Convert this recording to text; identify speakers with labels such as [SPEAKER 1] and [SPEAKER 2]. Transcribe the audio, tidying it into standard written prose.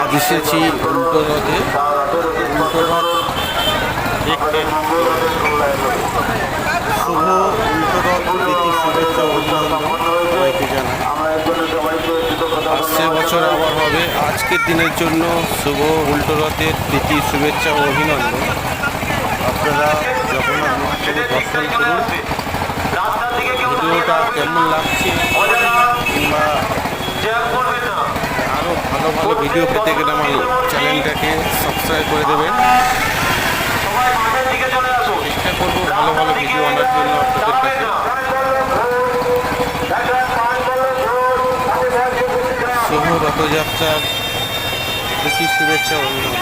[SPEAKER 1] আজ এসেছি উল্টো রথে। উল্টো রথ দেখতে শুভ উল্টো রথ প্রীতি শুভেচ্ছা অভিনন্দন সবাইকে জানাই। আসছে বছর আবার হবে। আজকের দিনের জন্য শুভ উল্টো রথের প্রীতি শুভেচ্ছা ও অভিনন্দন। আপনারা জগন্নাথ মহাপ্রভু দর্শন করুন। ভিডিওটা কেমন লাগছে কিংবা আরও ভালো ভালো ভিডিও পেতে গেলে আমার চ্যানেলটাকে সাবস্ক্রাইব করে দেবেন। চেষ্টা করবো ভালো ভালো ভিডিও আনার জন্য আপনাদের কাছে। শুভ রথযাত্রার প্রীতি শুভেচ্ছা অভিনন্দন।